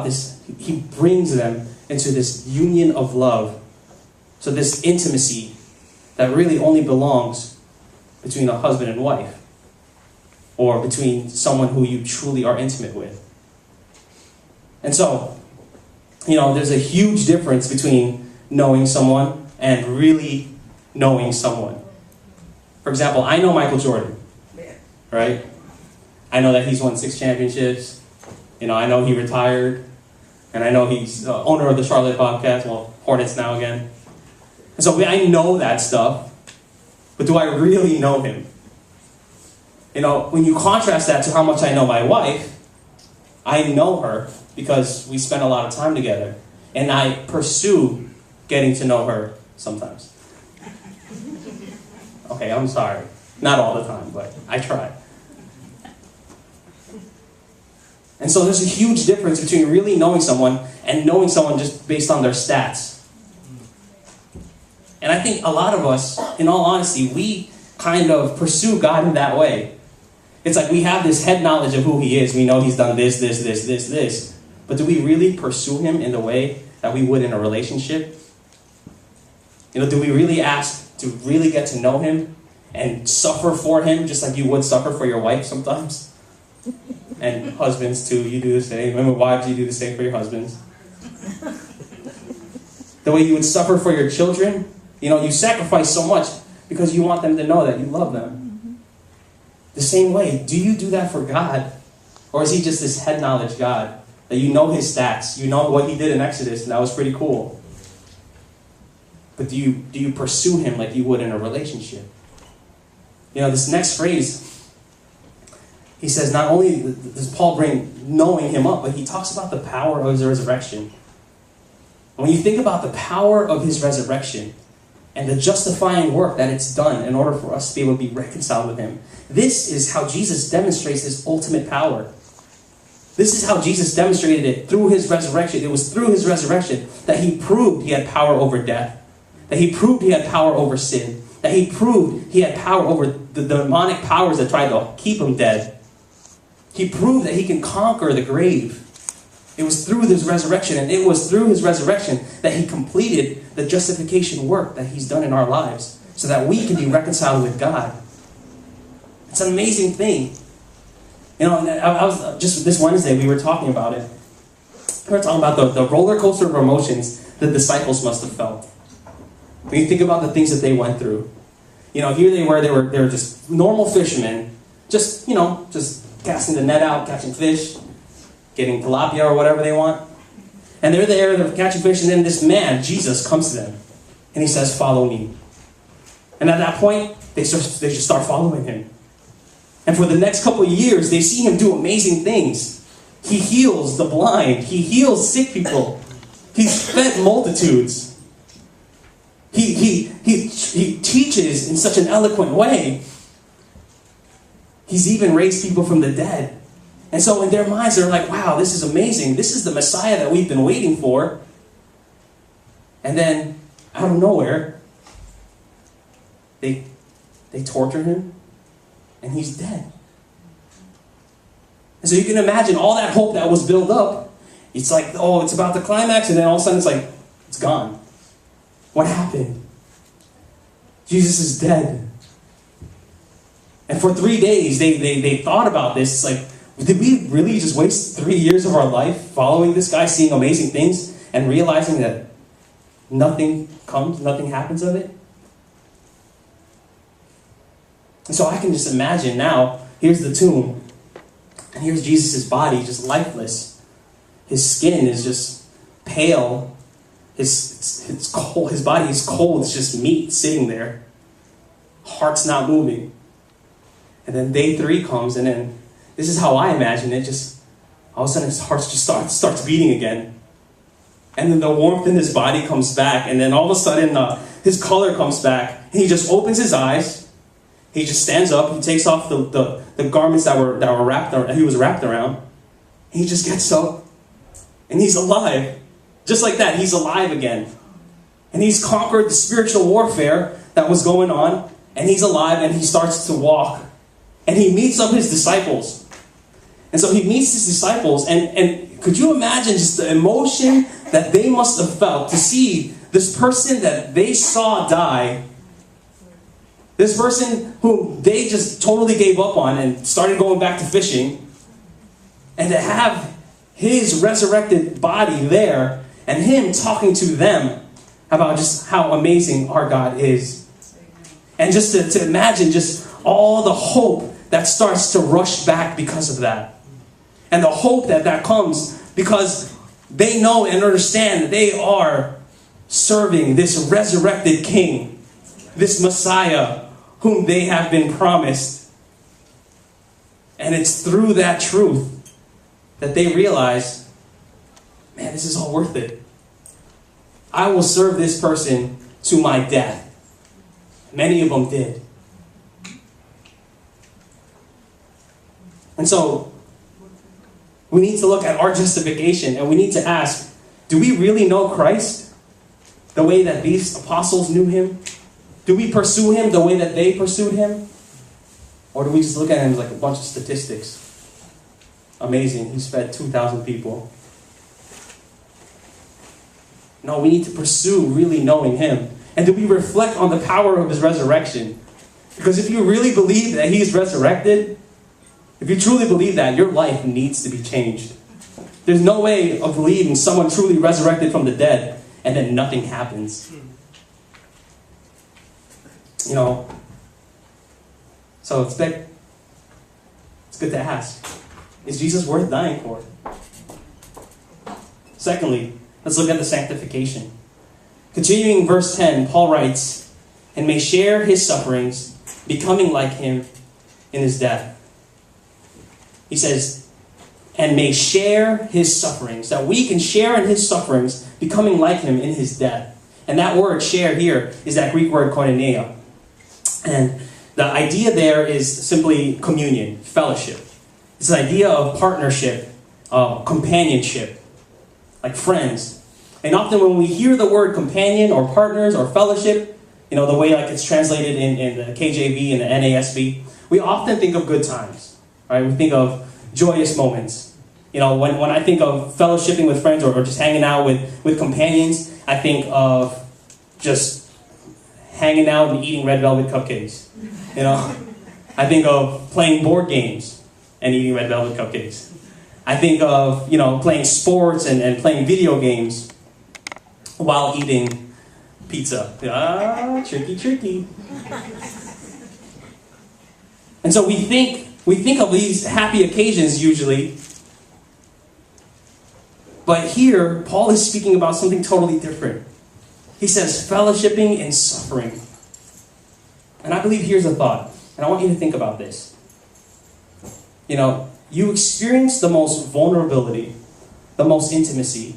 this, he brings them into this union of love. So this intimacy that really only belongs between a husband and wife, or between someone who you truly are intimate with. And so, there's a huge difference between knowing someone and really knowing someone. For example, I know Michael Jordan, right? I know that he's won 6 championships. I know he retired. And I know he's owner of the Charlotte Bobcats, Hornets now again. And so I know that stuff. But do I really know him? When you contrast that to how much I know my wife, I know her because we spend a lot of time together. And I pursue getting to know her sometimes. Okay, I'm sorry. Not all the time, but I try. And so there's a huge difference between really knowing someone and knowing someone just based on their stats. And I think a lot of us, in all honesty, we kind of pursue God in that way. It's like we have this head knowledge of who he is. We know he's done this. But do we really pursue him in the way that we would in a relationship? Do we really ask to really get to know him and suffer for him just like you would suffer for your wife sometimes? And husbands too, you do the same. Remember, wives, you do the same for your husbands. The way you would suffer for your children, you sacrifice so much because you want them to know that you love them. The same way, do you do that for God? Or is he just this head knowledge God? That you know his stats, you know what he did in Exodus, and that was pretty cool. But do you pursue him like you would in a relationship? This next phrase, he says not only does Paul bring knowing him up, but he talks about the power of his resurrection. And when you think about the power of his resurrection and the justifying work that it's done in order for us to be able to be reconciled with him, this is how Jesus demonstrates his ultimate power. This is how Jesus demonstrated it through his resurrection. It was through his resurrection that he proved he had power over death, that he proved he had power over sin, that he proved he had power over the demonic powers that tried to keep him dead. He proved that he can conquer the grave. It was through his resurrection, and it was through his resurrection that he completed the justification work that he's done in our lives so that we can be reconciled with God. It's an amazing thing. I was just this Wednesday, we were talking about it. We were talking about the roller coaster of emotions the disciples must have felt. When you think about the things that they went through. Here they were just normal fishermen, just casting the net out, catching fish, getting tilapia or whatever they want. And they're catching fish, and then this man, Jesus, comes to them. And he says, "Follow me." And at that point, they just start following him. And for the next couple of years, they see him do amazing things. He heals the blind. He heals sick people. He's fed multitudes. He teaches in such an eloquent way. He's even raised people from the dead. And so in their minds, they're like, wow, this is amazing. This is the Messiah that we've been waiting for. And then, out of nowhere, they torture him, and he's dead. And so you can imagine all that hope that was built up. It's like, oh, it's about the climax, and then all of a sudden it's like, it's gone. What happened? Jesus is dead. And for 3 days, they thought about this. It's like, did we really just waste 3 years of our life following this guy, seeing amazing things, and realizing that nothing happens of it? And so I can just imagine now, here's the tomb, and here's Jesus' body, just lifeless. His skin is just pale. His body is cold. It's just meat sitting there. Heart's not moving. And then day 3 comes, and then this is how I imagine it. Just all of a sudden, his heart just starts beating again. And then the warmth in his body comes back, and then all of a sudden, his color comes back. And he just opens his eyes. He just stands up. He takes off the garments that were wrapped around, he was wrapped around. And he just gets up, and he's alive, just like that. He's alive again, and he's conquered the spiritual warfare that was going on. And he's alive, and he starts to walk. And he meets up his disciples. And so he meets his disciples, and Could you imagine just the emotion that they must have felt to see this person that they saw die, this person who they just totally gave up on and started going back to fishing, and to have his resurrected body there and him talking to them about just how amazing our God is. And just to imagine just all the hope that starts to rush back because of that. And the hope that comes because they know and understand that they are serving this resurrected King, this Messiah whom they have been promised. And it's through that truth that they realize, man, this is all worth it. I will serve this person to my death. Many of them did. And so, we need to look at our justification and we need to ask, do we really know Christ the way that these apostles knew him? Do we pursue him the way that they pursued him? Or do we just look at him as like a bunch of statistics? Amazing, he's fed 2,000 people. No, we need to pursue really knowing him. And do we reflect on the power of his resurrection? Because if you really believe that he's resurrected, if you truly believe that, your life needs to be changed. There's no way of believing someone truly resurrected from the dead and then nothing happens. You know, so it's good to ask, is Jesus worth dying for? Secondly, let's look at the sanctification. Continuing verse 10, Paul writes, and may share his sufferings, becoming like him in his death. He says, and may share his sufferings, that we can share in his sufferings, becoming like him in his death. And that word share here is that Greek word koinonia. And the idea there is simply communion, fellowship. It's an idea of partnership, companionship, like friends. And often when we hear the word companion or partners or fellowship, you know, the way like it's translated in the KJV and the NASB, we often think of good times, right? We think of joyous moments. You know, when I think of fellowshipping with friends or just hanging out with companions, I think of just hanging out and eating red velvet cupcakes. You know, I think of playing board games and eating red velvet cupcakes. I think of, you know, playing sports and playing video games while eating pizza. Ah, tricky. And so we think of these happy occasions usually, but here Paul is speaking about something totally different. He says fellowshipping in suffering. And I believe here's a thought, and I want you to think about this. You know, you experience the most vulnerability, the most intimacy,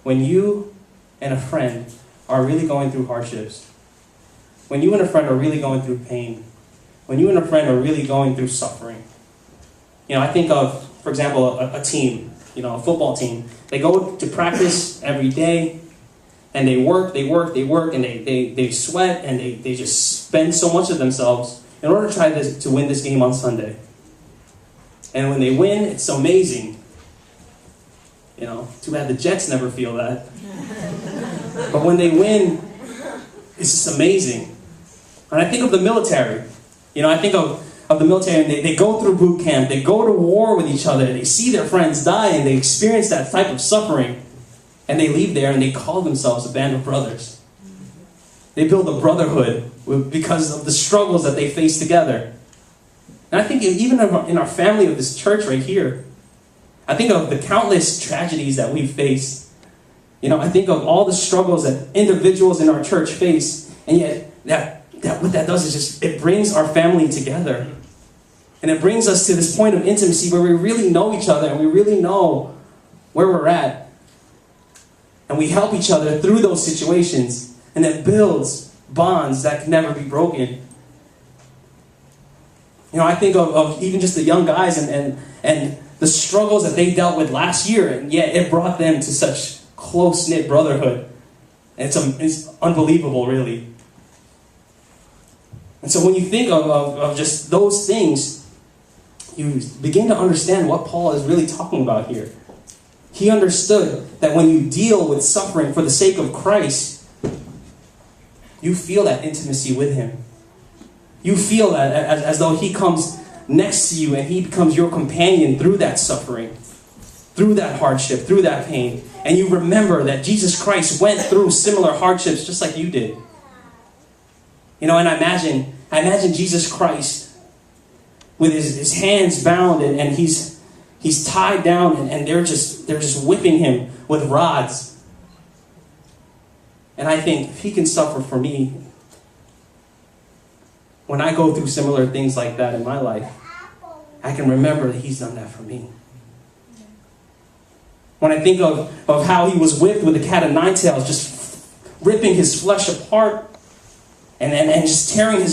when you and a friend are really going through hardships. When you and a friend are really going through pain. When you and a friend are really going through suffering. You know, I think of, for example, a team, you know, a football team. They go to practice every day, and they work, and they sweat, and they just spend so much of themselves in order to try to win this game on Sunday. And when they win, it's amazing. You know, too bad the Jets never feel that. But when they win, it's just amazing. And I think of the military. You know, I think of the military, and they go through boot camp, they go to war with each other, they see their friends die, and they experience that type of suffering. And they leave there and they call themselves a band of brothers. They build a brotherhood because of the struggles that they face together. And I think even in our family of this church right here, I think of the countless tragedies that we face. You know, I think of all the struggles that individuals in our church face, and yet that what that does is just, it brings our family together. And it brings us to this point of intimacy where we really know each other and we really know where we're at. And we help each other through those situations, and it builds bonds that can never be broken. You know, I think of even just the young guys and the struggles that they dealt with last year, and yet it brought them to such close-knit brotherhood. And it's unbelievable, really. And so when you think of just those things, you begin to understand what Paul is really talking about here. He understood that when you deal with suffering for the sake of Christ, you feel that intimacy with him. You feel that as though he comes next to you and he becomes your companion through that suffering, through that hardship, through that pain. And you remember that Jesus Christ went through similar hardships just like you did. And I imagine Jesus Christ with his hands bound and he's tied down and they're just whipping him with rods. And I think if he can suffer for me, when I go through similar things like that in my life, I can remember that he's done that for me. When I think of how he was whipped with the cat of nine tails, just ripping his flesh apart and just tearing his